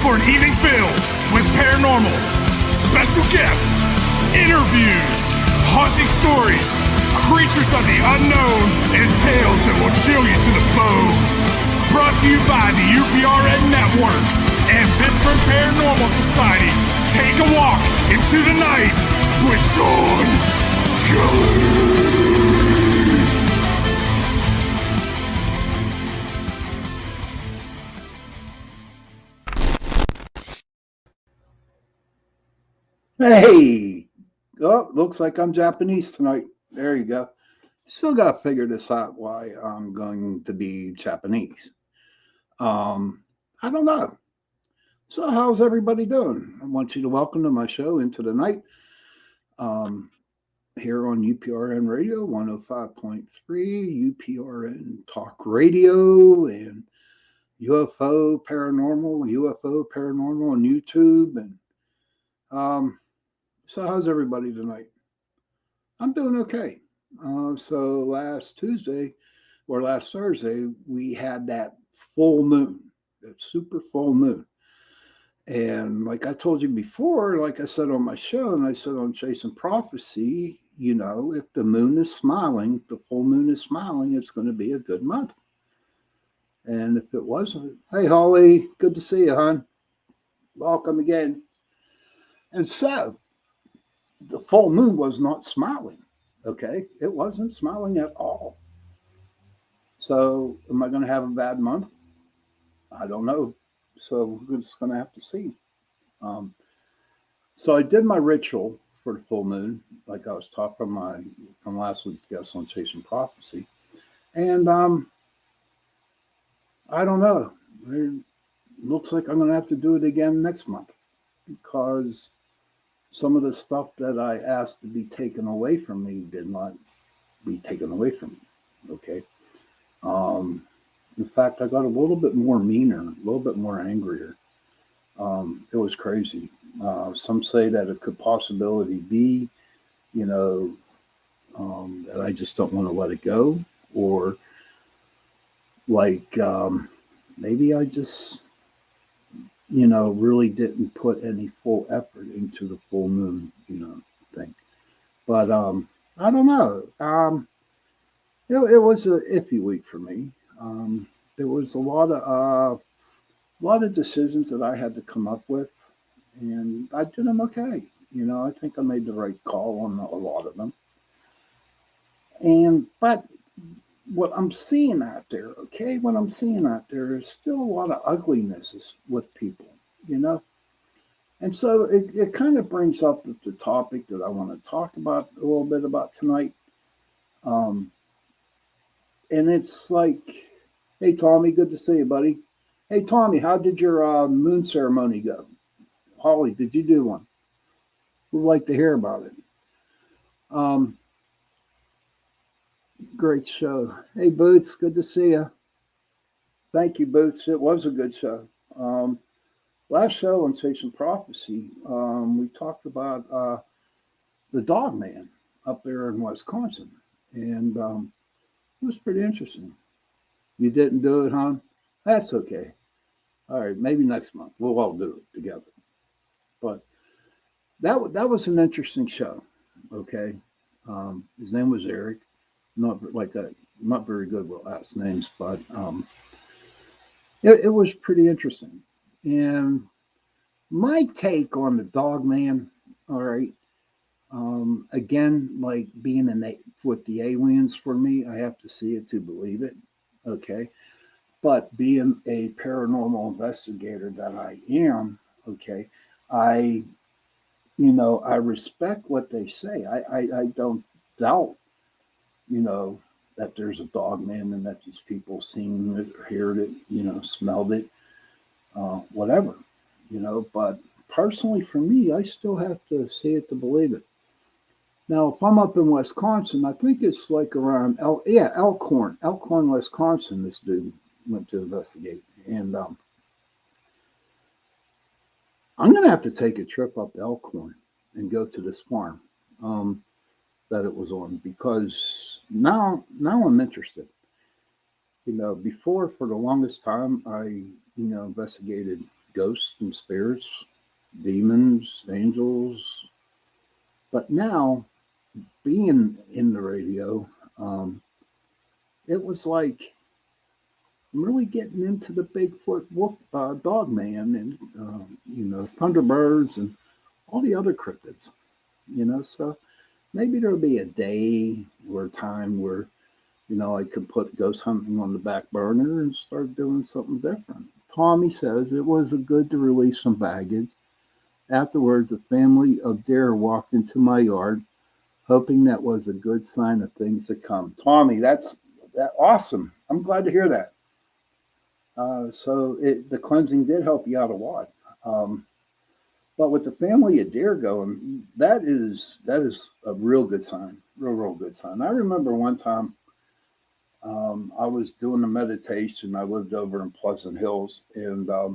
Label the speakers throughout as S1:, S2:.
S1: for an evening filled with paranormal, special guests, interviews, haunting stories, creatures of the unknown, and tales that will chill you to the bone. Brought to you by the UPRN Network and Pittsburgh Paranormal Society. Take a walk into the night with Shawn Kelly.
S2: Hey, oh, looks like I'm Japanese tonight. There you go. Still got to figure this out why I'm going to be Japanese. I don't know. So how's everybody doing? I want you to welcome to my show, Into the Night, here on UPRN Radio 105.3, UPRN Talk Radio, and UFO Paranormal on YouTube. And so how's everybody tonight? I'm doing okay. So last Thursday, we had that full moon, that super full moon. And like I told you before, like I said on my show, and I said on Chasing Prophecy, you know, if the moon is smiling, the full moon is smiling, it's going to be a good month. And if it wasn't, hey, Holly, good to see you, hon. Welcome again. And so the full moon was not smiling. Okay, it wasn't smiling at all. So am I going to have a bad month? I don't know. So we're just going to have to see. So I did my ritual for the full moon, like I was taught from last week's guest on Chasing Prophecy, and I don't know. It looks like I'm going to have to do it again next month because some of the stuff that I asked to be taken away from me did not be taken away from me. Okay. In fact, I got a little bit more meaner, a little bit more angrier. It was crazy. Some say that it could possibly be, you know, that I just don't want to let it go, or like maybe I just, you know, really didn't put any full effort into the full moon, you know, thing. But I don't know. It was an iffy week for me. There was a lot of decisions that I had to come up with, and I did them okay. You know, I think I made the right call on a lot of them. But what I'm seeing out there, okay, what I'm seeing out there is still a lot of ugliness with people, you know? And so it kind of brings up the topic that I want to talk about a little bit about tonight. And it's like, hey, Tommy, good to see you, buddy. Hey, Tommy, how did your moon ceremony go? Holly, did you do one? We'd like to hear about it. Great show. Hey, Boots, good to see you. Thank you, Boots. It was a good show. Last show on Chasing Prophecy, we talked about the Dog Man up there in Wisconsin, and it was pretty interesting. You didn't do it, huh? That's okay. All right, maybe next month we'll all do it together. But that was an interesting show. Okay, his name was Eric. Not very good with last names, but it was pretty interesting. And my take on the Dog Man, all right, again, like being with the aliens for me, I have to see it to believe it, okay? But being a paranormal investigator that I am, okay, I respect what they say. I don't doubt, you know, that there's a Dog Man and that these people seen it, heard it, you know, smelled it, whatever, you know. But personally, for me, I still have to see it to believe it. Now, if I'm up in Wisconsin, I think it's like around Elkhorn, Wisconsin. This dude went to investigate, and I'm gonna have to take a trip up to Elkhorn and go to this farm that it was on, because now I'm interested. You know, before, for the longest time, I investigated ghosts and spirits, demons, angels. But now, being in the radio, um, it was like I'm really getting into the Bigfoot wolf, dog man, and Thunderbirds and all the other cryptids. So maybe there'll be a day or a time where I could put ghost hunting on the back burner and start doing something different. Tommy says it was good to release some baggage. Afterwards, the family of Dare walked into my yard, hoping that was a good sign of things to come. Tommy, that's awesome. I'm glad to hear that. The cleansing did help you out a lot. But with the family of Dare going, that is a real good sign, real good sign. I remember one time I was doing a meditation. I lived over in Pleasant Hills, and I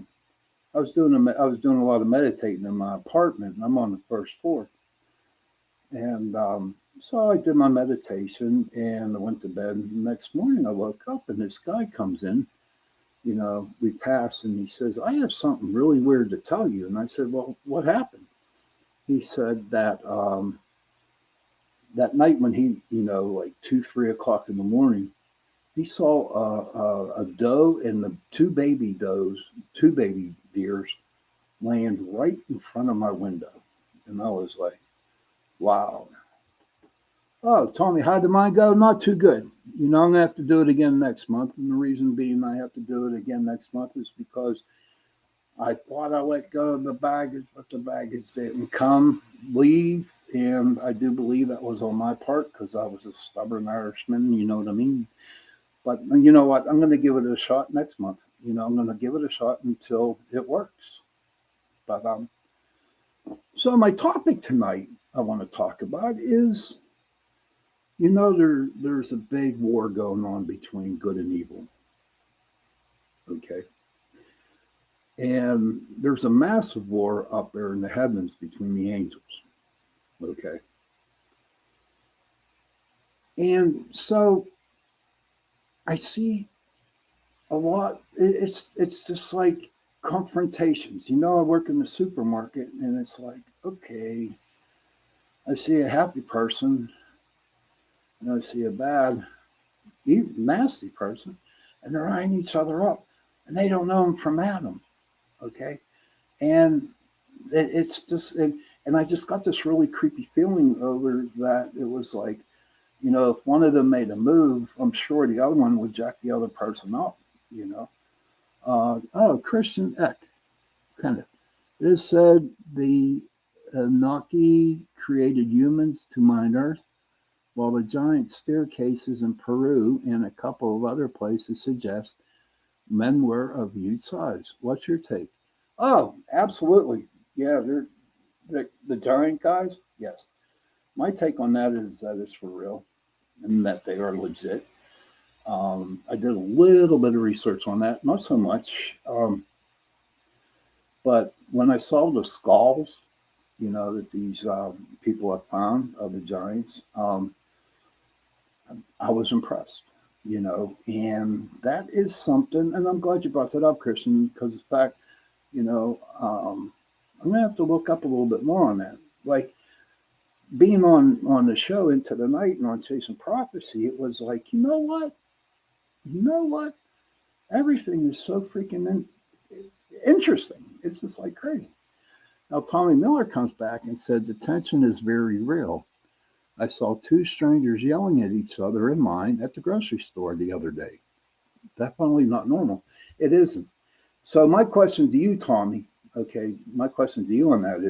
S2: was doing a lot of meditating in my apartment, and I'm on the first floor. And so I did my meditation, and I went to bed. And the next morning, I woke up, and this guy comes in. We pass, and he says, "I have something really weird to tell you." And I said, "Well, what happened?" He said that that night when he, like 2, 3 o'clock in the morning, he saw a doe and the two baby deers, laying right in front of my window. And I was like, wow. Oh, Tommy, how did mine go? Not too good. I'm going to have to do it again next month. And the reason being I have to do it again next month is because I thought I let go of the baggage, but the baggage didn't leave. And I do believe that was on my part because I was a stubborn Irishman. You know what I mean? But you know what? I'm going to give it a shot next month. I'm going to give it a shot until it works. But so my topic tonight I want to talk about is, there's a big war going on between good and evil. Okay. And there's a massive war up there in the heavens between the angels. Okay. And so I see a lot. It's just like confrontations. I work in the supermarket, and it's like, okay, I see a happy person, and I see a bad, nasty person, and they're eyeing each other up, and they don't know him from Adam. Okay, and it's just, and I just got this really creepy feeling over that. It was like, if one of them made a move, I'm sure the other one would jack the other person up. Christian Eck, Kenneth. It is said the Anunnaki created humans to mine Earth, while the giant staircases in Peru and a couple of other places suggest men were of huge size. What's your take? Oh, absolutely. Yeah, they're the giant guys. Yes. My take on that is that it's for real and that they are legit. I did a little bit of research on that, not so much. But when I saw the skulls, that these people have found of the giants, I was impressed, and that is something. And I'm glad you brought that up, Christian, because in fact, I'm going to have to look up a little bit more on that. Like being on the show Into the Night and on Chasing Prophecy, it was like, you know what? Everything is so freaking interesting. It's just like crazy. Now, Tommy Miller comes back and said, the tension is very real. I saw two strangers yelling at each other in line at the grocery store the other day. Definitely not normal. It isn't. So my question to you, Tommy, okay, my question to you on that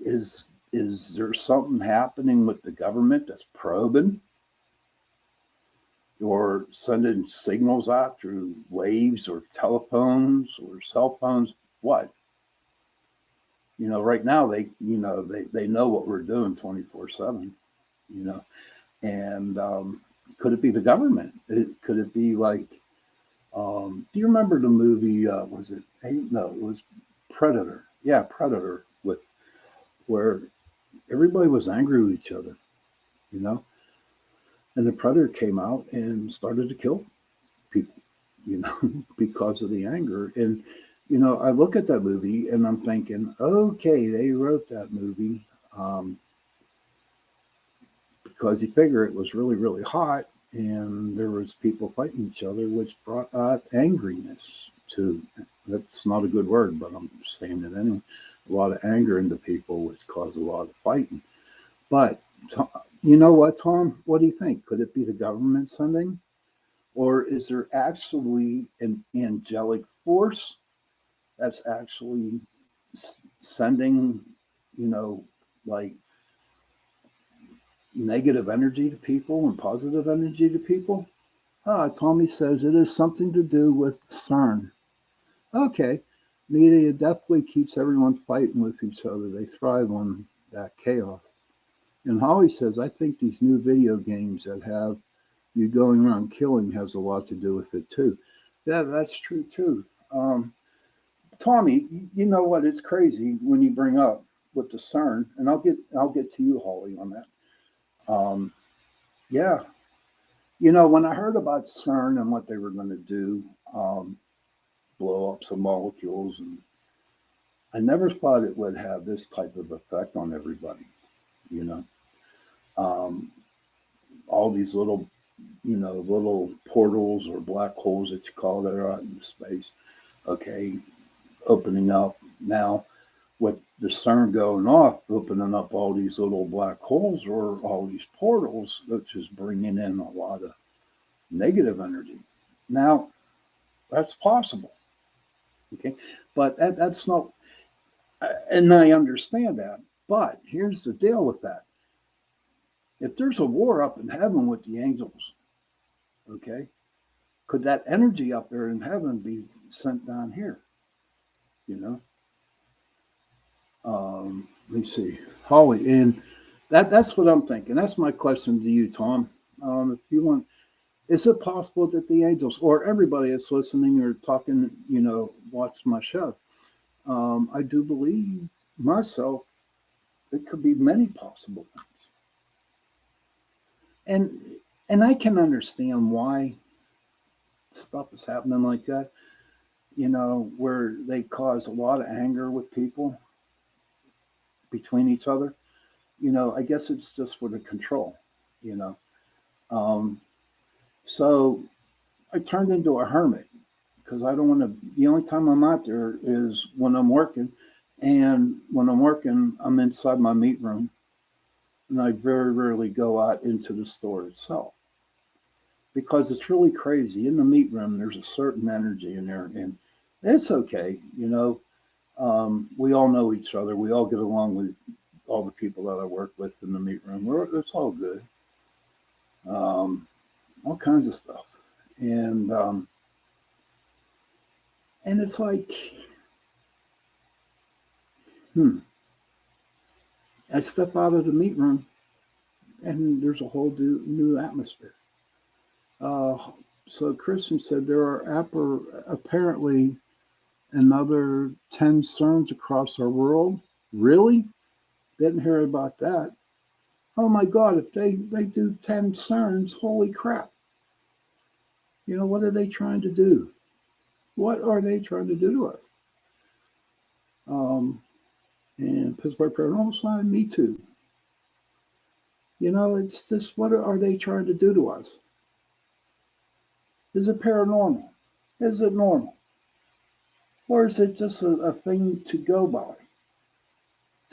S2: is there something happening with the government that's probing or sending signals out through waves or telephones or cell phones? What? Right now they know what we're doing 24/7, and could it be the government? Could it be like, do you remember the movie, was it, no, it was Predator. Yeah, Predator, where everybody was angry with each other, and the Predator came out and started to kill people, because of the anger. And I look at that movie and I'm thinking, okay, they wrote that movie because you figure it was really, really hot and there was people fighting each other, which brought out angriness to, that's not a good word, but I'm saying it anyway, a lot of anger into people, which caused a lot of fighting. But you know what, Tom? What do you think? Could it be the government sending? Or is there actually an angelic force that's actually sending, you know, like negative energy to people and positive energy to people? Tommy says it is something to do with CERN. Okay. Media definitely keeps everyone fighting with each other. They thrive on that chaos. And Holly says, I think these new video games that have you going around killing has a lot to do with it too. Yeah, that's true too. Tommy, you know what? It's crazy when you bring up with the CERN, and I'll get to you, Holly, on that. Yeah, when I heard about CERN and what they were going to do, blow up some molecules, and I never thought it would have this type of effect on everybody. You know, um, all these little portals or black holes that you call that are out in space. Okay, opening up now with the CERN going off, opening up all these little black holes or all these portals, which is bringing in a lot of negative energy. Now, that's possible. Okay, but that's not, and I understand that. But here's the deal with that: if there's a war up in heaven with the angels, okay, could that energy up there in heaven be sent down here? You know, let me see, Holly, and that's what I'm thinking. That's my question to you, Tom. If you want, is it possible that the angels or everybody that's listening or talking, watch my show? I do believe myself. It could be many possible things, and I can understand why stuff is happening like that. Where they cause a lot of anger with people between each other. I guess it's just for the control. You know, um, so I turned into a hermit because I don't want to. The only time I'm out there is when I'm working, and when I'm working, I'm inside my meat room, and I very rarely go out into the store itself because it's really crazy. In the meat room, there's a certain energy in there, and it's okay. We all know each other. We all get along with all the people that I work with in the meat room. It's all good. All kinds of stuff, and it's like, I step out of the meat room, and there's a whole new atmosphere. Uh, so Christian said there are apparently another 10 CERNs across our world. Really? Didn't hear about that. Oh my God, if they do 10 CERNs, holy crap. What are they trying to do? What are they trying to do to us? And Pittsburgh Paranormal Sign, me too. It's just, what are they trying to do to us? Is it paranormal? Is it normal? Or is it just a thing to go by?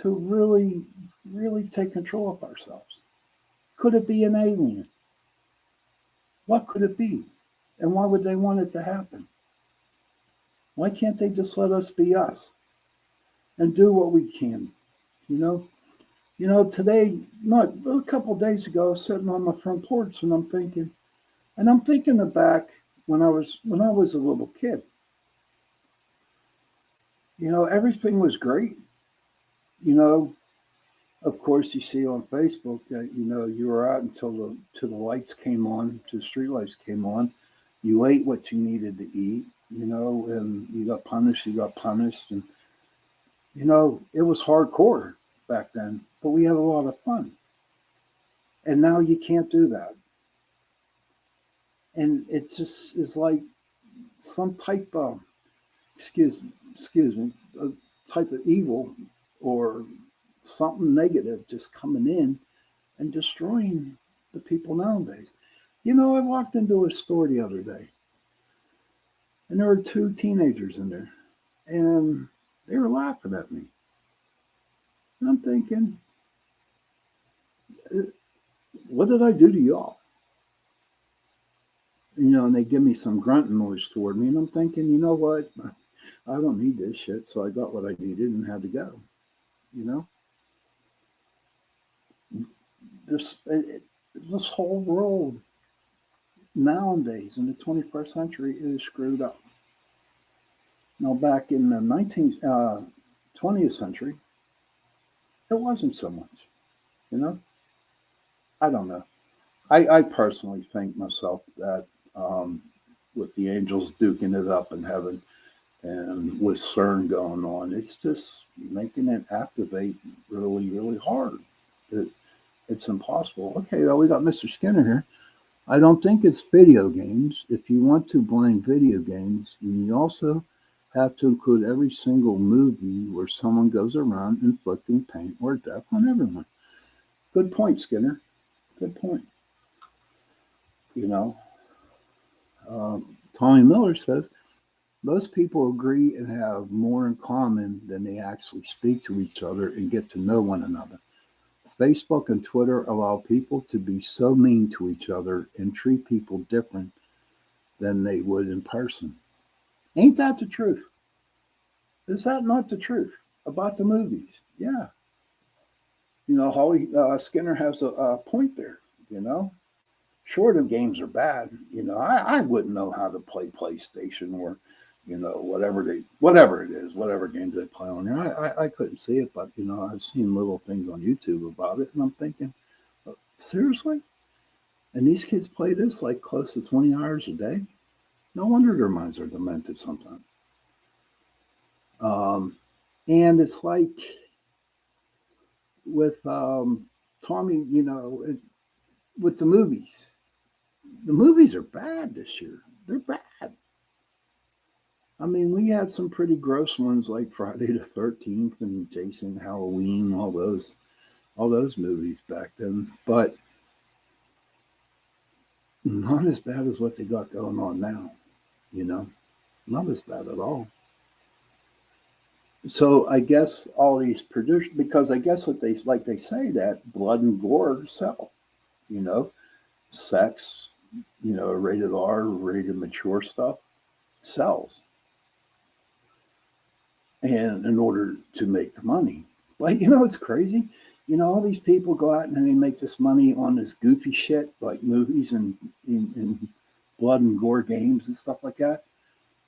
S2: To really, really take control of ourselves? Could it be an alien? What could it be? And why would they want it to happen? Why can't they just let us be us and do what we can? Today, not a couple of days ago, I was sitting on my front porch and I'm thinking back when I was a little kid. Everything was great. Of course, you see on Facebook that you were out until the lights came on, till the street lights came on. You ate what you needed to eat, and you got punished. And it was hardcore back then, but we had a lot of fun. And now you can't do that. And it just is like some type of, excuse excuse me, a type of evil or something negative just coming in and destroying the people nowadays. You know, I walked into a store the other day and there were two teenagers in there and they were laughing at me. And I'm thinking, what did I do to y'all? You know, and they give me some grunting noise toward me, and I'm thinking, you know what? I don't need this shit, so I got what I needed and had to go. You know, this whole world nowadays in the 21st century is screwed up. Now, back in the 20th century, it wasn't so much. You know, I don't know. I personally think myself that with the angels duking it up in heaven and with CERN going on, it's just making it activate really, really hard. It's impossible. Okay, well, we got Mr. Skinner here. I don't think it's video games. If you want to blame video games, you also have to include every single movie where someone goes around inflicting pain or death on everyone. Good point, Skinner. Good point. You know, Tommy Miller says most people agree and have more in common than they actually speak to each other and get to know one another. Facebook and Twitter allow people to be so mean to each other and treat people different than they would in person. Ain't that the truth? Is that not the truth about the movies? Yeah. You know, Holly Skinner has a point there, you know. Sure, the games are bad. You know, I wouldn't know how to play PlayStation or, you know, whatever it is, whatever games they play on there. I couldn't see it, but you know, I've seen little things on YouTube about it, and I'm thinking, seriously? And these kids play this like close to 20 hours a day? No wonder their minds are demented sometimes. And it's like with Tommy, you know, with the movies. The movies are bad this year. They're bad. I mean, we had some pretty gross ones like Friday the 13th and Jason Halloween, all those movies back then, but not as bad as what they got going on now, you know. Not as bad at all. So I guess all these producers, because I guess what they say that blood and gore sell, you know, sex, you know, rated R, rated mature stuff sells. And in order to make the money. Like, you know, it's crazy. You know, all these people go out and they make this money on this goofy shit, like movies and blood and gore games and stuff like that.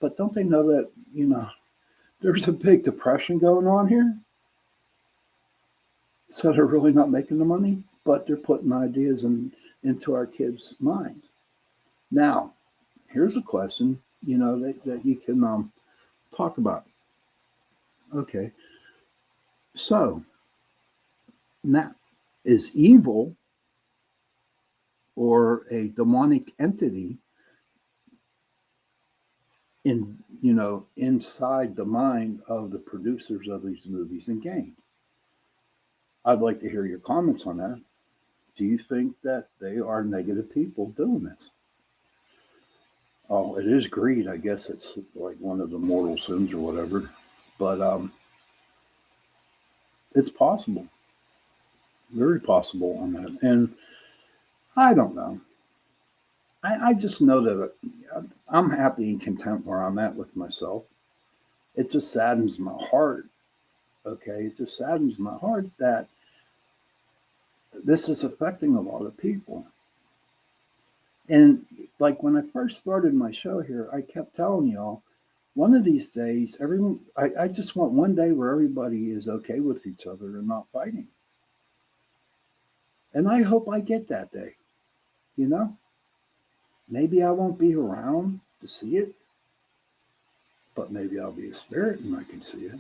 S2: But don't they know that, you know, there's a big depression going on here? So they're really not making the money, but they're putting ideas into our kids' minds. Now, here's a question, you know, that you can talk about. Okay. So, now, is evil or a demonic entity in, you know, inside the mind of the producers of these movies and games? I'd like to hear your comments on that. Do you think that they are negative people doing this? Oh, it is greed. I guess it's like one of the mortal sins or whatever. But it's possible, very possible on that. And I don't know. I just know that I'm happy and content where I'm at with myself. It just saddens my heart. Okay. It just saddens my heart that this is affecting a lot of people. And like when I first started my show here, I kept telling y'all, one of these days, everyone, I just want one day where everybody is okay with each other and not fighting. And I hope I get that day, you know? Maybe I won't be around to see it, but maybe I'll be a spirit and I can see it.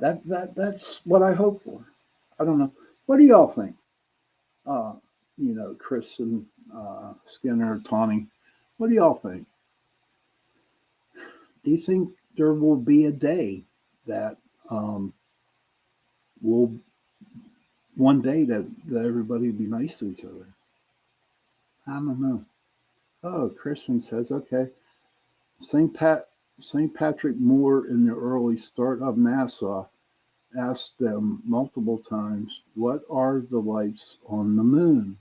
S2: That's what I hope for. I don't know. What do y'all think? You know, Chris and Skinner, Tommy, what do y'all think? do you think there will be a day that will one day that everybody will be nice to each other? I don't know. Oh, Kristen says, okay. St. Patrick Moore in the early start of NASA asked them multiple times, what are the lights on the moon?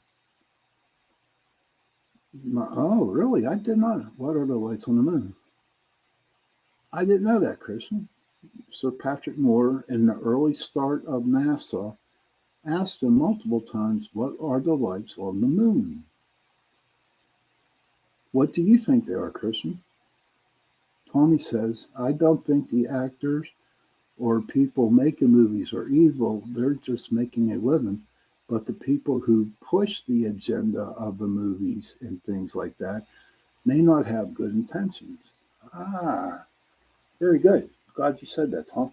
S2: Oh, really? I did not. What are the lights on the moon? I didn't know that, Kristen. Sir Patrick Moore in the early start of NASA asked him multiple times, what are the lights on the moon? What do you think they are, Kristen? Tommy says, I don't think the actors or people making movies are evil. They're just making a living. But the people who push the agenda of the movies and things like that may not have good intentions. Ah, very good. Glad you said that, Tom.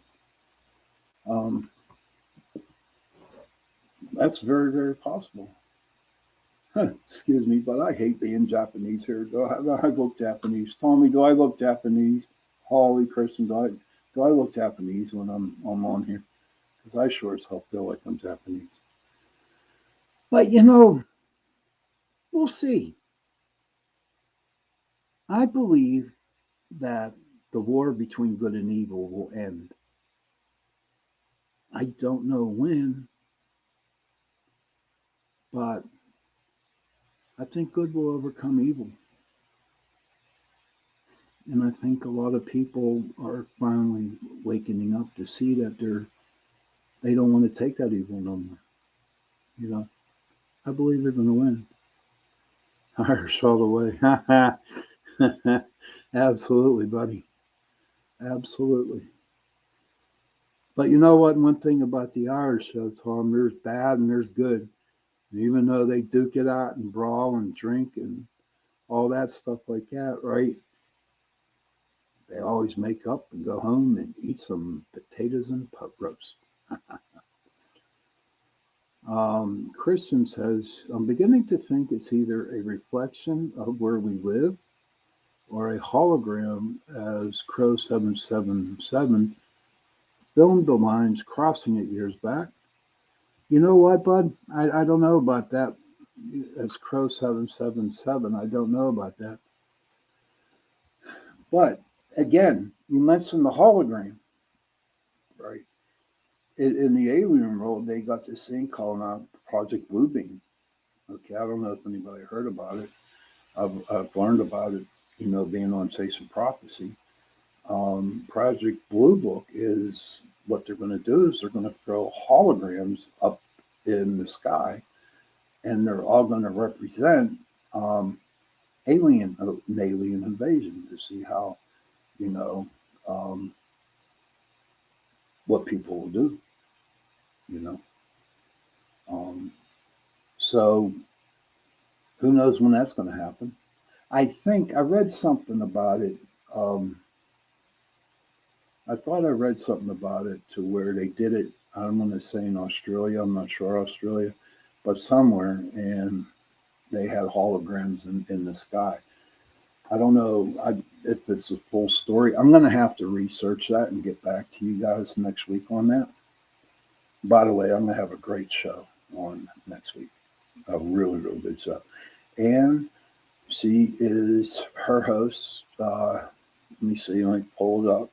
S2: That's very, very possible. Excuse me, but I hate being Japanese here. Do I look Japanese? Tommy, do I look Japanese? Holly, Kristen, do I look Japanese when I'm on here? Because I sure as hell feel like I'm Japanese. But we'll see. I believe that the war between good and evil will end. I don't know when, but I think good will overcome evil. And I think a lot of people are finally wakening up to see that they don't want to take that evil no more. I believe they're going to win. Irish all the way. Absolutely, buddy. Absolutely. But you know what? One thing about the Irish, though, Tom, there's bad and there's good. And even though they duke it out and brawl and drink and all that stuff like that, right? They always make up and go home and eat some potatoes and pot roast. Kristen says, I'm beginning to think it's either a reflection of where we live or a hologram as Crow 777 filmed the lines crossing it years back. You know what, bud? I don't know about that. As Crow 777, I don't know about that. But again, you mentioned the hologram, right? In the alien world, they got this thing called Project Bluebeam. Okay, I don't know if anybody heard about it. I've learned about it, being on Chasing Prophecy. Project Blue Book is what they're going to do is they're going to throw holograms up in the sky, and they're all going to represent an alien invasion to see how, what people will do. So who knows when that's going to happen? I think I read something about it. I thought I read something about it to where they did it. I'm going to say in Australia. I'm not sure Australia, but somewhere, and they had holograms in the sky. I don't know if it's a full story. I'm going to have to research that and get back to you guys next week on that. By the way, I'm going to have a great show on next week. A really, really good show. And she is her host. Let me see. Let me pull it up.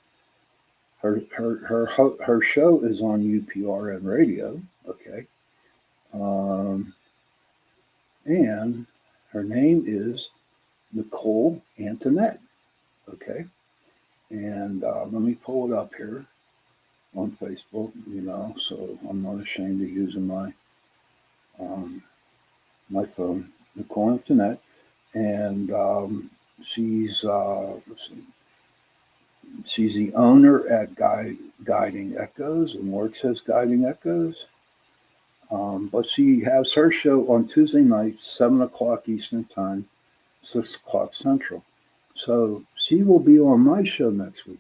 S2: Her show is on UPRN Radio. Okay. And her name is Nicole Antoinette. Okay. And let me pull it up here on Facebook, so I'm not ashamed of using my my phone, Nicole Antoinette. And she's the owner at Guiding Echoes and works as Guiding Echoes. But she has her show on Tuesday nights, 7 o'clock Eastern Time, 6 o'clock Central. So she will be on my show next week.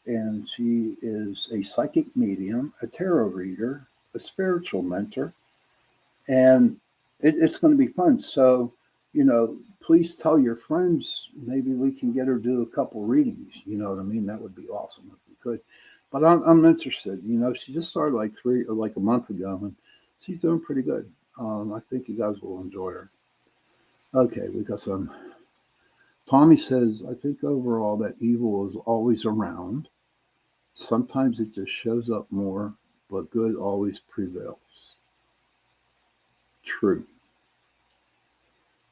S2: And she is a psychic medium, a tarot reader, a spiritual mentor. And it's going to be fun. So please tell your friends. Maybe we can get her to do a couple readings. You know what I mean? That would be awesome if we could. But I'm interested. She just started like a month ago, and she's doing pretty good. I think you guys will enjoy her. Okay, we got some. Tommy says, I think overall that evil is always around. Sometimes it just shows up more, but good always prevails. True.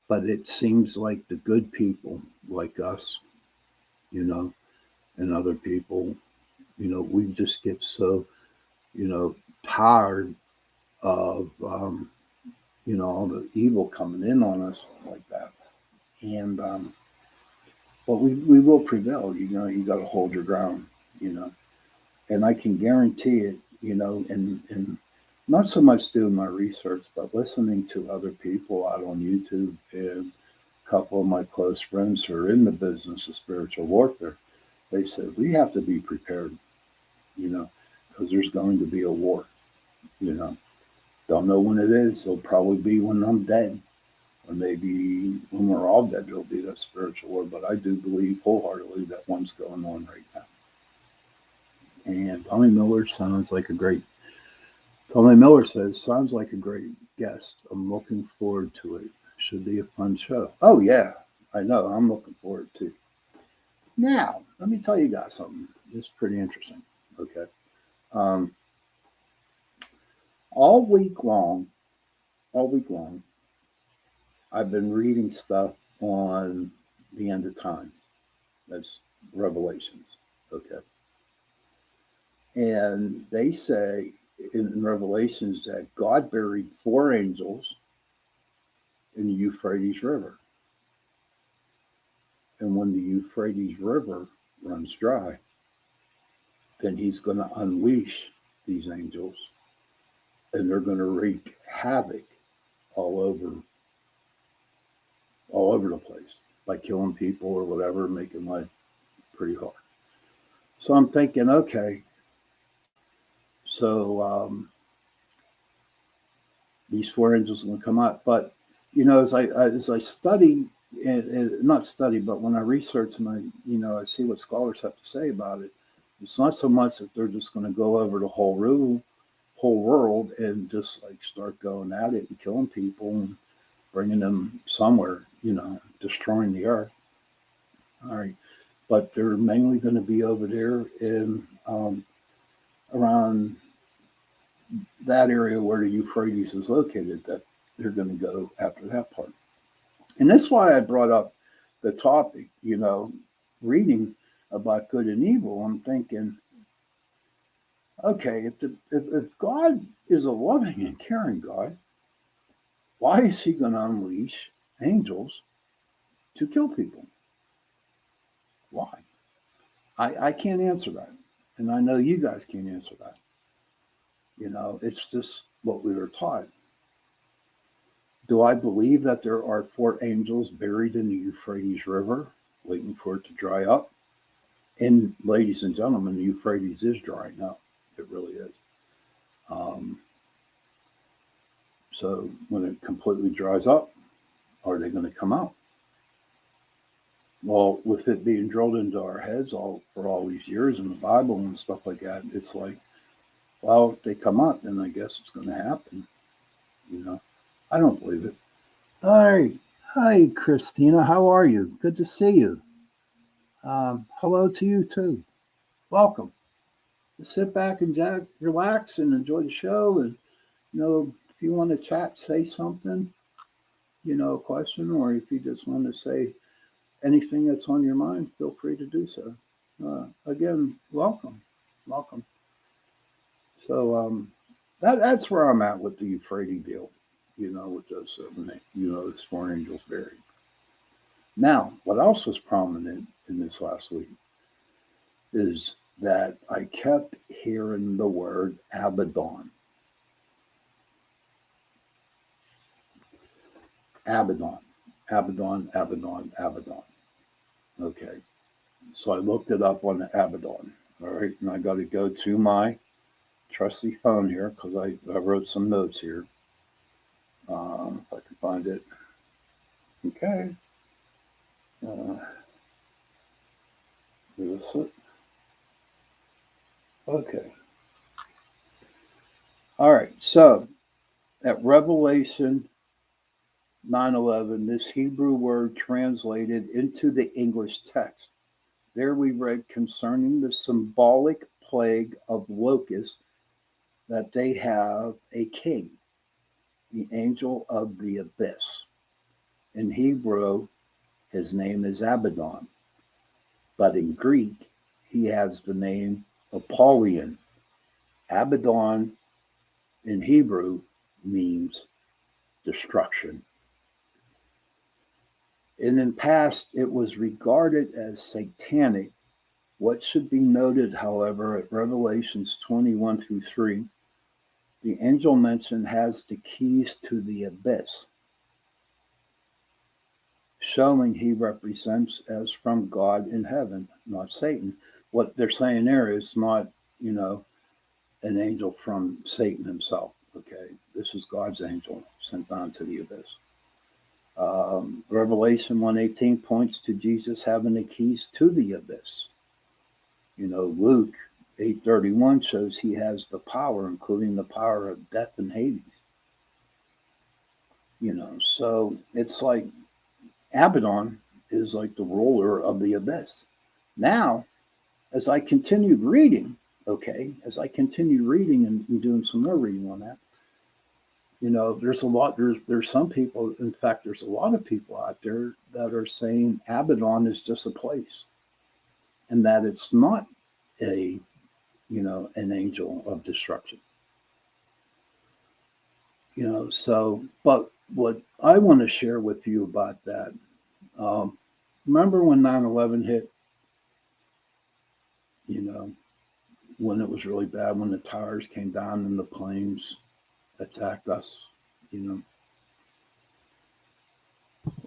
S2: But it seems like the good people, like us, you know, and other people, we just get so, you know, tired of, all the evil coming in on us like that. And, but we will prevail. You got to hold your ground, you know. And I can guarantee it, and not so much doing my research, but listening to other people out on YouTube and a couple of my close friends who are in the business of spiritual warfare. They said we have to be prepared, because there's going to be a war. you know. Don't know when it is. It'll probably be when I'm dead. Or maybe when we're all dead, it'll be that spiritual war. But I do believe wholeheartedly that one's going on right now. And Tommy Miller says, sounds like a great guest. I'm looking forward to it. Should be a fun show. Oh, yeah, I know. I'm looking forward to it. Now, let me tell you guys something. It's pretty interesting. Okay. All week long, I've been reading stuff on the end of times. That's Revelations. Okay. And they say in Revelations that God buried 4 angels in the Euphrates River. And when the Euphrates River runs dry, then he's going to unleash these angels and they're going to wreak havoc all over the place by killing people or whatever, making life pretty hard. So I'm thinking, okay, so these 4 angels are going to come out. But as I study and not study, but when I research and I see what scholars have to say about it, it's not so much that they're just going to go over the whole world and just like start going at it and killing people and bringing them somewhere, destroying the earth. All right. But they're mainly going to be over there in around that area where the Euphrates is located, that they're going to go after that part. And that's why I brought up the topic, reading about good and evil. I'm thinking, okay, if God is a loving and caring God, why is he going to unleash angels to kill people? Why? I can't answer that. And I know you guys can't answer that. It's just what we were taught. Do I believe that there are 4 angels buried in the Euphrates River waiting for it to dry up? And ladies and gentlemen, the Euphrates is drying up. It really is. So when it completely dries up, are they going to come out? Well, with it being drilled into our heads for all these years in the Bible and stuff like that, it's like, well, if they come out, then I guess it's going to happen. I don't believe it. All right. Hi, Christina. How are you? Good to see you. Hello to you, too. Welcome. Just sit back and relax and enjoy the show. And, if you want to chat, say something, a question, or if you just want to say anything that's on your mind, feel free to do so. Again, welcome. So that's where I'm at with the Euphrates deal, with those 7, those 4 angels buried. Now, what else was prominent in this last week is that I kept hearing the word Abaddon. Abaddon. Okay. So I looked it up on the Abaddon. All right. And I got to go to my trusty phone here because I wrote some notes here. If I can find it. Okay. Is it? Okay. All right. So at Revelation 9:11, this Hebrew word translated into the English text. There we read concerning the symbolic plague of locusts that they have a king, the angel of the abyss. In Hebrew, his name is Abaddon, but in Greek, he has the name Apollyon. Abaddon in Hebrew means destruction. And in past, it was regarded as satanic. What should be noted, however, at Revelations 21 through 3, the angel mentioned has the keys to the abyss, showing he represents as from God in heaven, not Satan. What they're saying there is not, an angel from Satan himself. Okay, this is God's angel sent down to the abyss. Revelation 1:18 points to Jesus having the keys to the abyss. Luke 8:31 shows he has the power, including the power of death and Hades. So it's like Abaddon is like the ruler of the abyss. Now, as I continued reading, and doing some more reading on that, there's some people, in fact, there's a lot of people out there that are saying Abaddon is just a place and that it's not an angel of destruction. But what I want to share with you about that, remember when 9/11 hit, when it was really bad, when the towers came down and the planes attacked us,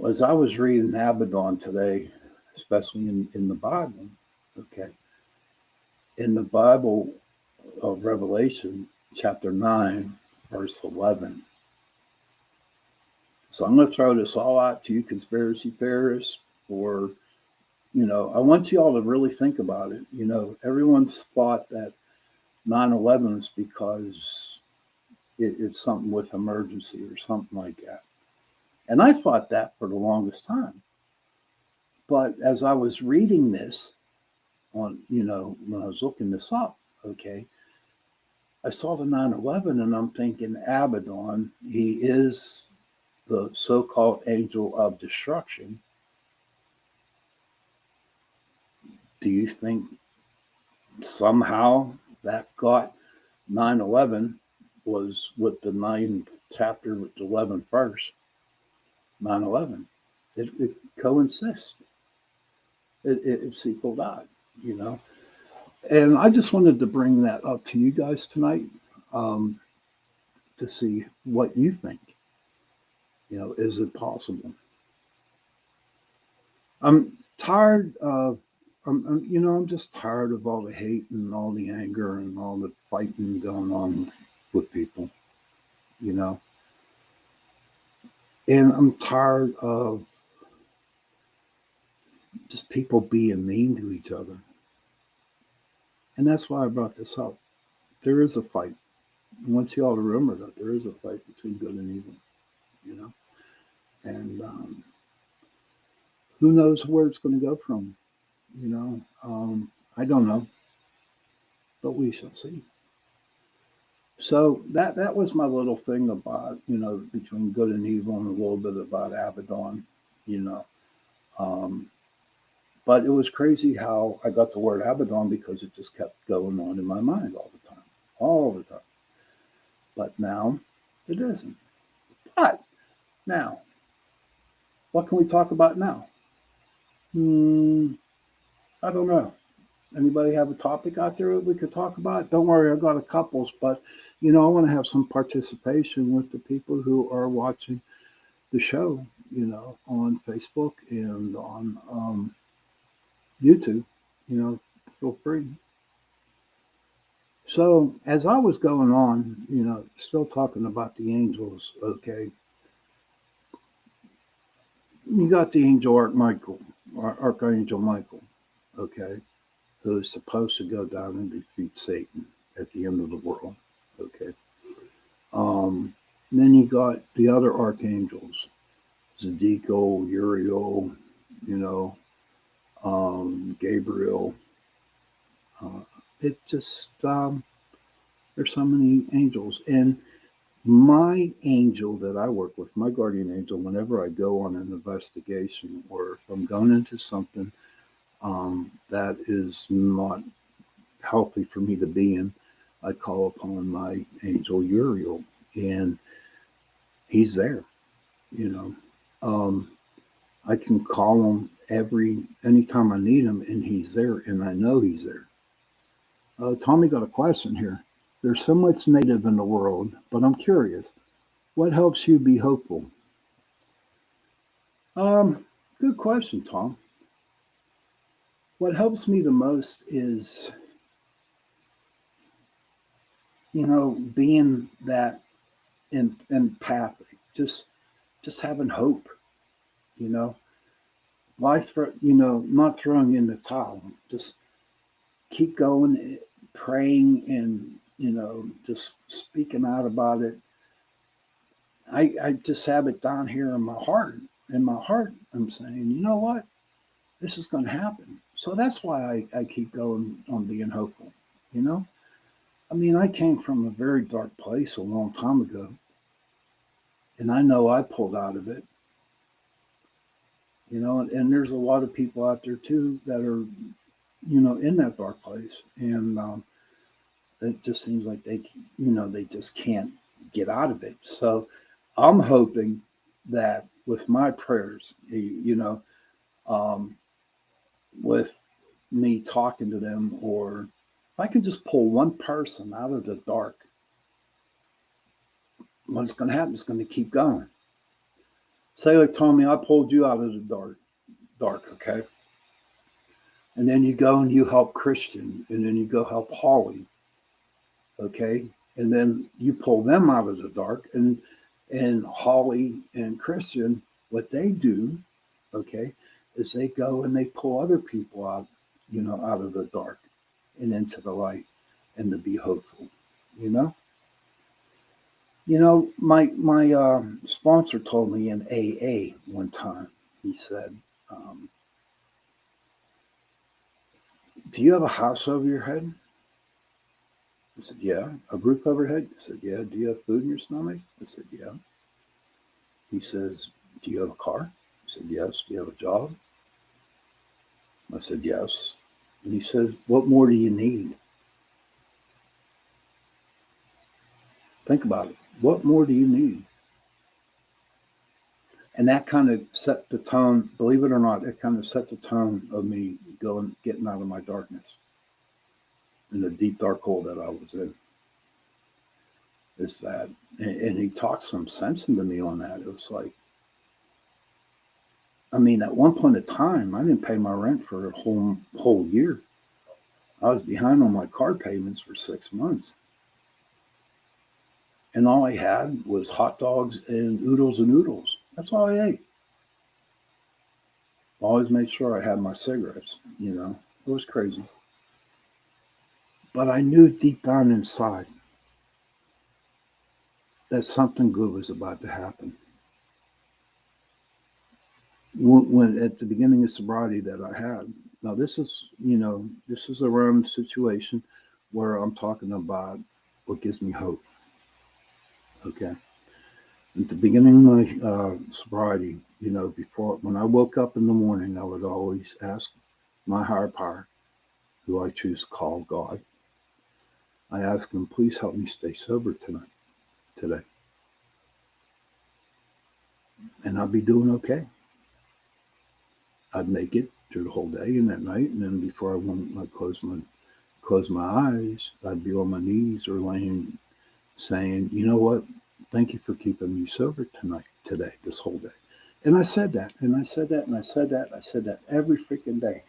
S2: as I was reading Abaddon today, especially in the Bible, okay, in the Bible of Revelation, chapter 9, verse 11. So I'm going to throw this all out to you, conspiracy theorists, or, I want you all to really think about it. Everyone's thought that 9/11 is because it's something with emergency or something like that. And I thought that for the longest time. But as I was reading this when I was looking this up, okay, I saw the 9/11 and I'm thinking Abaddon, he is the so-called angel of destruction. Do you think somehow that got 9/11 was with the 9th chapter with the 11th verse? 9/11. It coincides. It's equaled out, And I just wanted to bring that up to you guys tonight, to see what you think. Is it possible? I'm tired of, I'm just tired of all the hate and all the anger and all the fighting going on with people, And I'm tired of just people being mean to each other. And that's why I brought this up. There is a fight. I want you all to remember that there is a fight between good and evil, And who knows where it's going to go from, I don't know, but we shall see. So that was my little thing about, between good and evil and a little bit about Abaddon, But it was crazy how I got the word Abaddon because it just kept going on in my mind all the time. But now it isn't. But now, what can we talk about now? I don't know. Anybody have a topic out there that we could talk about? Don't worry, I've got a couple, but I want to have some participation with the people who are watching the show, on Facebook and on YouTube. Feel free. So as I was going on, still talking about the angels, okay. You got the angel Archangel Michael, okay, who is supposed to go down and defeat Satan at the end of the world, okay. Then you got the other archangels, Zedekiel, Uriel, you know, Gabriel. Uh, it just there's so many angels, and my angel that I work with, my guardian angel, whenever I go on an investigation or if I'm going into something that is not healthy for me to be in, I call upon my angel Uriel, and he's there. You know, I can call him anytime I need him, and he's there, and I know he's there. Tommy got a question here. There's so much negative in the world, but I'm curious. What helps you be hopeful? Good question, Tom. What helps me the most is, being that empathic, just having hope, you know. Why not throwing in the towel, just keep going, praying, and just speaking out about it. I just have it down here in my heart. In my heart, I'm saying, you know what? This is going to happen. So that's why I keep going on being hopeful. You know, I mean, I came from a very dark place a long time ago, and I know I pulled out of it. And there's a lot of people out there too that are, in that dark place, and it just seems like they just can't get out of it. So I'm hoping that with my prayers, um, with me talking to them, or if I can just pull one person out of the dark, what's going to happen is going to keep going. Say, like Tommy, I pulled you out of the dark, okay? And then you go and you help Christian, and then you go help Holly, okay? And then you pull them out of the dark, and Holly and Christian, what they do, okay, is they go and they pull other people out, out of the dark and into the light, and to be hopeful, you know. My sponsor told me in AA one time. He said, "Do you have a house over your head?" I said, "Yeah." "A roof overhead?" I said, "Yeah." "Do you have food in your stomach?" I said, "Yeah." He says, "Do you have a car?" I said, "Yes." "Do you have a job?" I said, "Yes." And he says, "What more do you need?" Think about it. What more do you need? And that kind of set the tone, believe it or not, it kind of set the tone of me getting out of my darkness, in the deep dark hole that I was in. Is that, and he talked some sense into me on that. It was like, I mean, at one point in time, I didn't pay my rent for a whole year. I was behind on my car payments for 6 months. And all I had was hot dogs and oodles. That's all I ate. Always made sure I had my cigarettes, It was crazy. But I knew deep down inside that something good was about to happen. When at the beginning of sobriety that I had, now this is around the situation where I'm talking about what gives me hope. Okay. At the beginning of my sobriety, before, when I woke up in the morning, I would always ask my higher power, who I choose to call God. I ask him, please help me stay sober today. And I'd be doing okay. I'd make it through the whole day and at night, and then before I close my eyes, I'd be on my knees or laying, saying, you know what? Thank you for keeping me sober today, this whole day. And I said that, and I said that, and I said that, I said that every freaking day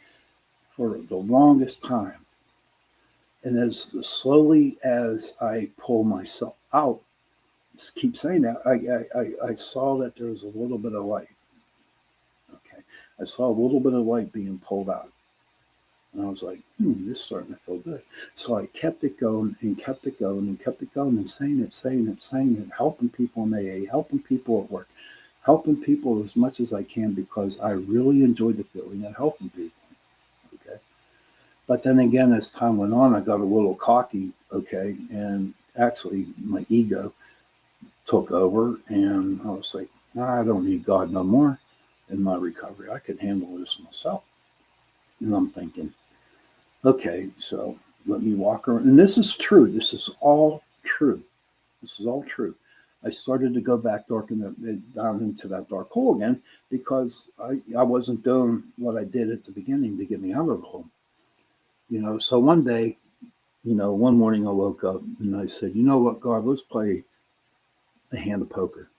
S2: for the longest time. And as slowly as I pull myself out, just keep saying that, I saw that there was a little bit of light. I saw a little bit of light being pulled out. And I was like, this is starting to feel good. So I kept it going and kept it going and kept it going and saying it, helping people in AA, helping people at work, helping people as much as I can because I really enjoyed the feeling of helping people. Okay. But then again, as time went on, I got a little cocky, okay, and actually my ego took over, and I was like, I don't need God no more in my recovery. I can handle this myself. And I'm thinking, okay, so let me walk around. And this is true. This is all true. This is all true. I started to go back down into that dark hole again because I wasn't doing what I did at the beginning to get me out of the hole. So one day, one morning I woke up and I said, you know what, God, let's play a hand of poker.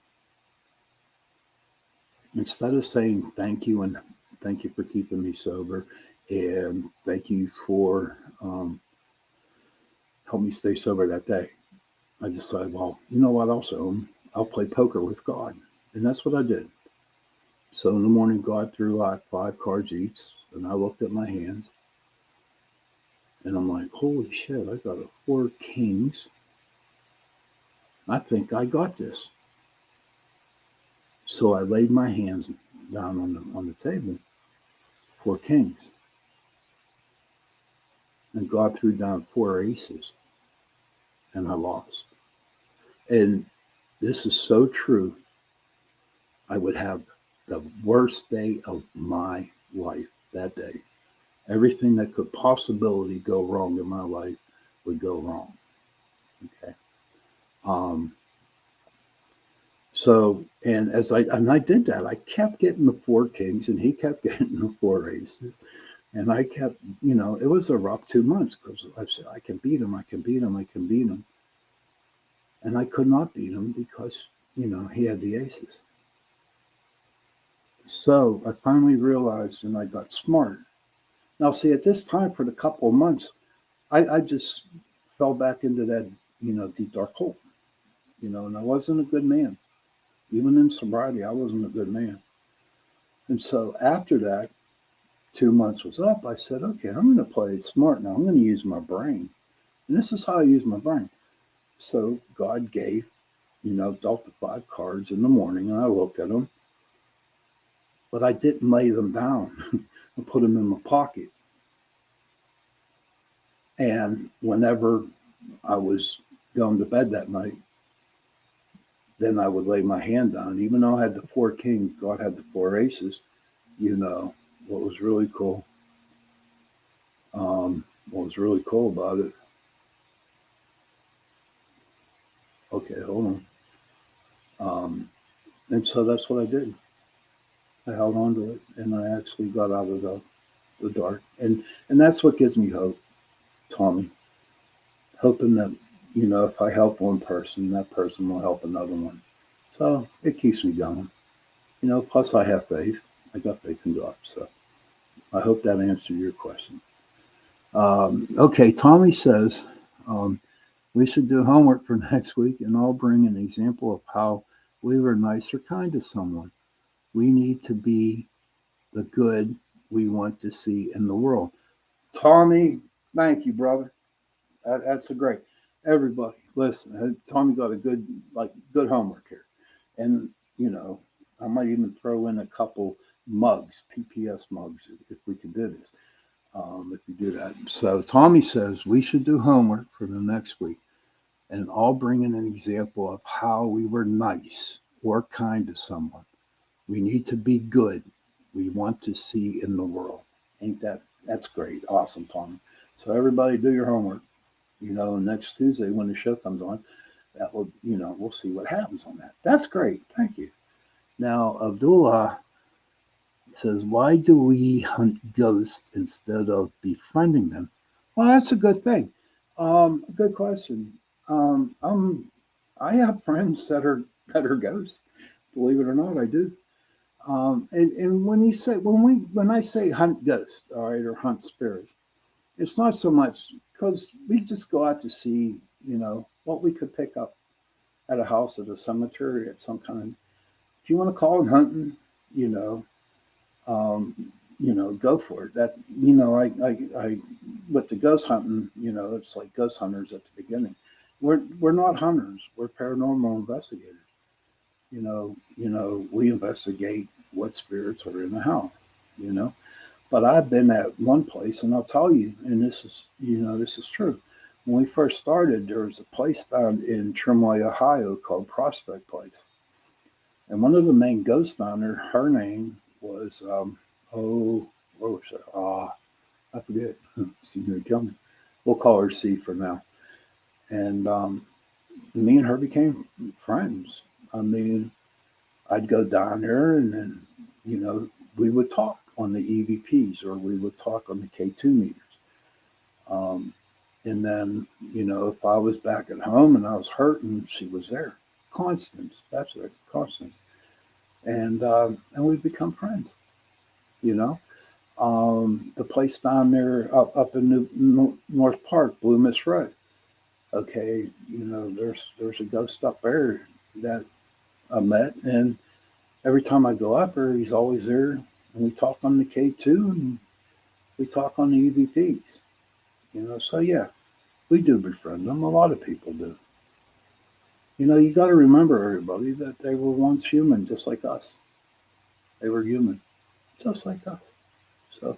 S2: Instead of saying thank you and thank you for keeping me sober and thank you for helping me stay sober that day, I decided, well, you know what, I'll play poker with God. And that's what I did. So in the morning, God threw out 5 cards each, and I looked at my hands, and I'm like, holy shit, I got a 4 kings. I think I got this. So I laid my hands down on the table, 4 kings. And God threw down 4 aces, and I lost. And this is so true. I would have the worst day of my life that day. Everything that could possibly go wrong in my life would go wrong. Okay. So, and I did that, I kept getting the 4 kings and he kept getting the 4 aces. And I kept, it was a rough 2 months because I said, I can beat him. And I could not beat him because, he had the aces. So I finally realized and I got smart. Now, see, at this time for the couple of months, I just fell back into that, deep dark hole, and I wasn't a good man. Even in sobriety, I wasn't a good man. And so after that, 2 months was up, I said, okay, I'm going to play it smart now. I'm going to use my brain. And this is how I use my brain. So God gave, dealt the 5 cards in the morning, and I looked at them. But I didn't lay them down. I put them in my pocket. And whenever I was going to bed that night, then I would lay my hand down. Even though I had the 4 kings, God had the 4 aces. What was really cool. What was really cool about it. Okay, hold on. And so that's what I did. I held on to it, and I actually got out of the dark. And that's what gives me hope, Tommy. Hoping that, if I help one person, that person will help another one. So it keeps me going. Plus I have faith. I got faith in God. So I hope that answered your question. Okay, Tommy says, we should do homework for next week, and I'll bring an example of how we were nice or kind to someone. We need to be the good we want to see in the world. Tommy, thank you, brother. That's a great. Everybody, listen. Tommy got a good homework here, and I might even throw in a couple mugs, PPS mugs, if we could do this. If you do that. So Tommy says we should do homework for the next week, and I'll bring in an example of how we were nice or kind to someone. We need to be good. We want to see in the world. Ain't that's great. Awesome, Tommy. So everybody do your homework. Next Tuesday when the show comes on, that will, we'll see what happens on that. That's great. Thank you. Now, Abdullah says, why do we hunt ghosts instead of befriending them? Well, that's a good thing. Good question. I have friends that are ghosts. Believe it or not, I do. And when I say hunt ghosts, all right, or hunt spirits, it's not so much because we just go out to see, what we could pick up at a house, at a cemetery, at some kind. If you want to call it hunting, go for it. That, I with the ghost hunting, it's like ghost hunters at the beginning. We're not hunters. We're paranormal investigators. We investigate what spirits are in the house. You know, but I've been at one place, and I'll tell you, and this is true. When we first started, there was a place down in Trimway, Ohio called Prospect Place. And one of the main ghosts down there, her name was, what was it? I forget. She's going to kill me. We'll call her C for now. And me and her became friends. I mean, I'd go down there and then, we would talk on the EVPs or we would talk on the K2 meters. And then, if I was back at home and I was hurting, she was there. Constance, that's it, Constance. And we've become friends, you know. The place down there up in North Park, Blue Miss Road. Okay, there's a ghost up there that I met, and every time I go up there, he's always there, and we talk on the K2 and we talk on the EVPs, So yeah, we do befriend them. A lot of people do. You got to remember, everybody, that they were once human, just like us. They were human, just like us. So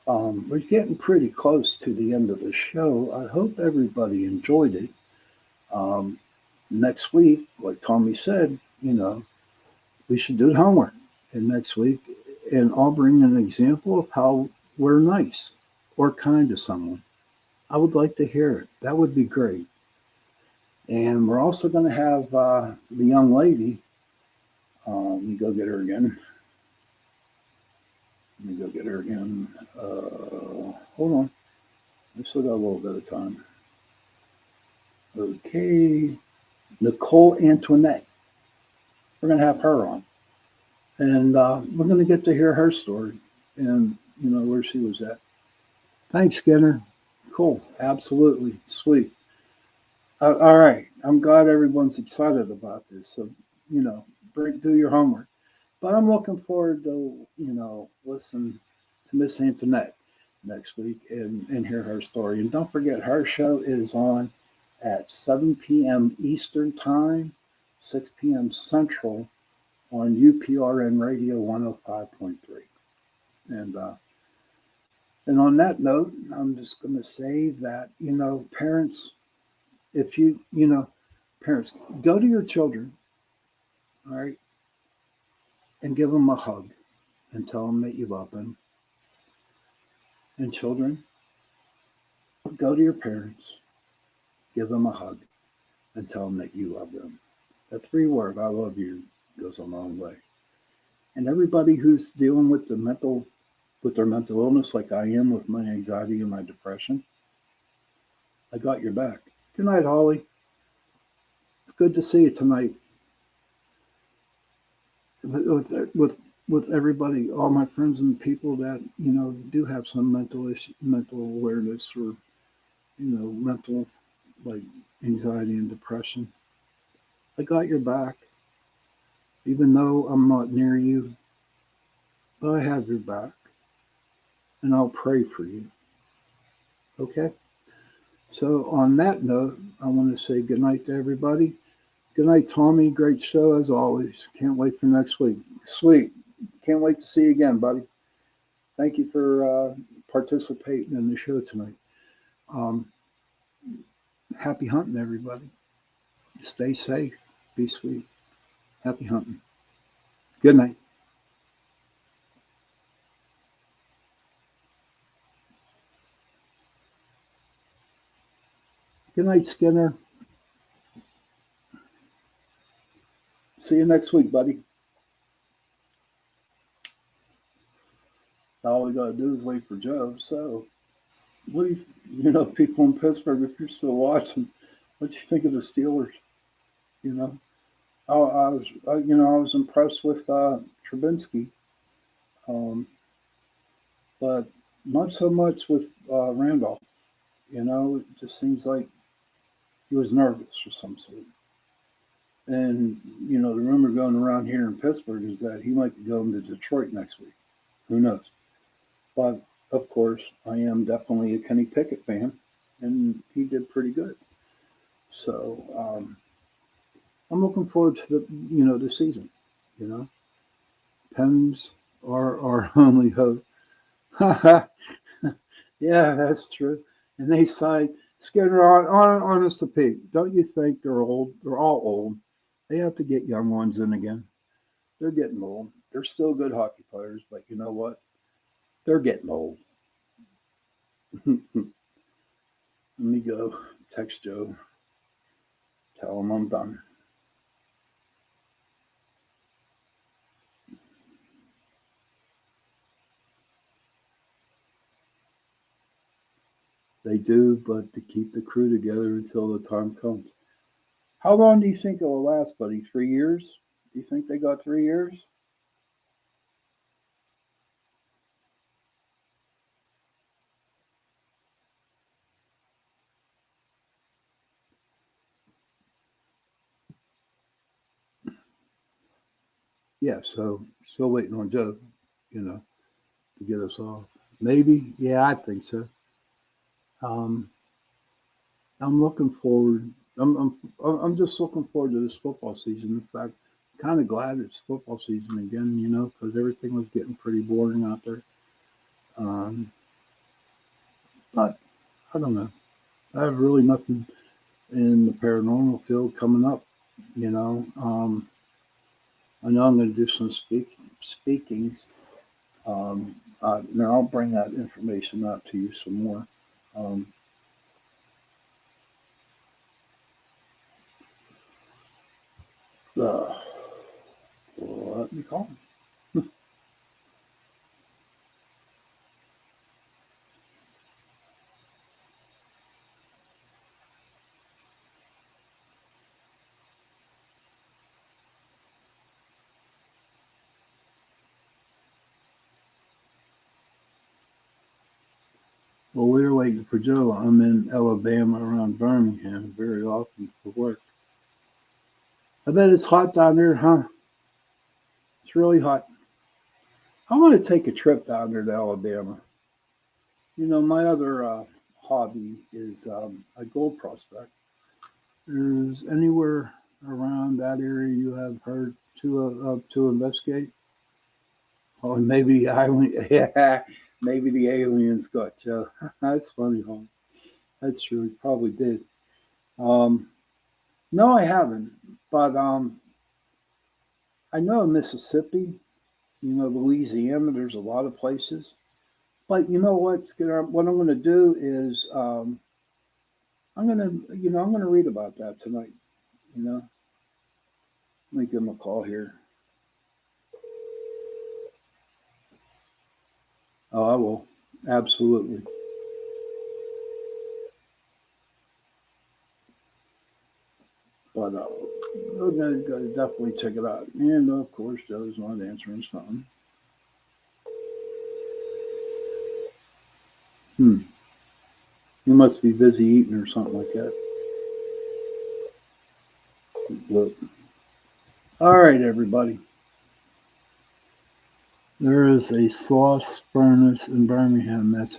S2: we're getting pretty close to the end of the show. I hope everybody enjoyed it. Next week, like Tommy said, we should do homework. And next week, and I'll bring an example of how we're nice or kind to someone. I would like to hear it. That would be great. And we're also going to have the young lady. Let me go get her again. Hold on. We still got a little bit of time. Okay. Nicole Antoinette. We're going to have her on. And we're going to get to hear her story and, where she was at. Thanks, Skinner. Cool. Absolutely. Sweet. All right. I'm glad everyone's excited about this. So, do your homework. But I'm looking forward to, listen to Miss Antoinette next week and hear her story. And don't forget, her show is on at 7 p.m. Eastern Time, 6 p.m. Central on UPRN Radio 105.3. And on that note, I'm just going to say that, parents, if parents, go to your children, all right, and give them a hug and tell them that you love them. And children, go to your parents, give them a hug, and tell them that you love them. That 3-word, I love you, goes a long way. And everybody who's dealing with their mental illness, like I am with my anxiety and my depression, I got your back. Good night, Holly. It's good to see you tonight. With everybody, all my friends and people that do have some mental awareness or mental like anxiety and depression. I got your back, even though I'm not near you, but I have your back, and I'll pray for you. Okay. So on that note, I want to say good night to everybody. Good night, Tommy. Great show as always. Can't wait for next week. Sweet. Can't wait to see you again, buddy. Thank you for participating in the show tonight. Happy hunting, everybody. Stay safe. Be sweet. Happy hunting. Good night. Good night, Skinner. See you next week, buddy. All we got to do is wait for Joe. So, what do people in Pittsburgh, if you're still watching, what do you think of the Steelers? I was impressed with Trubinsky, but not so much with Randolph. It just seems like he was nervous or some sort. And, the rumor going around here in Pittsburgh is that he might be going to Detroit next week. Who knows? But, of course, I am definitely a Kenny Pickett fan, and he did pretty good. So I'm looking forward to the season. Pens are our only hope. Yeah, that's true. And they signed Skinner honest to Pete. Don't you think they're old? They're all old. They have to get young ones in again. They're getting old. They're still good hockey players, but you know what? They're getting old. Let me go text Joe. Tell him I'm done. They do, but to keep the crew together until the time comes. How long do you think it will last, buddy? 3 years? Do you think they got 3 years? Yeah, so still waiting on Joe, to get us off. Maybe, yeah, I think so. Um, I'm looking forward. I'm just looking forward to this football season. In fact, kind of glad it's football season again. Because everything was getting pretty boring out there. Um, but I don't know. I have really nothing in the paranormal field coming up. I know I'm going to do some speakings. Now I'll bring that information out to you some more. Um, let me call him. Well, we're waiting for Joe. I'm in Alabama around Birmingham very often for work. I bet it's hot down there, huh? It's really hot. I want to take a trip down there to Alabama. My other hobby is a gold prospect. There's anywhere around that area you have heard to investigate? Oh, maybe the island. Yeah, maybe the aliens got Joe. That's funny, huh? That's true. He probably did. Um, no, I haven't. But I know Mississippi. Louisiana. There's a lot of places. But you know what I'm gonna do is I'm gonna read about that tonight. You know, Let me give him a call here. Oh, I will. Absolutely. But I'm gonna definitely check it out. And of course, Joe's not answering his phone. Hmm. He must be busy eating or something like that. But, all right, everybody. There is a sauce furnace in Birmingham that's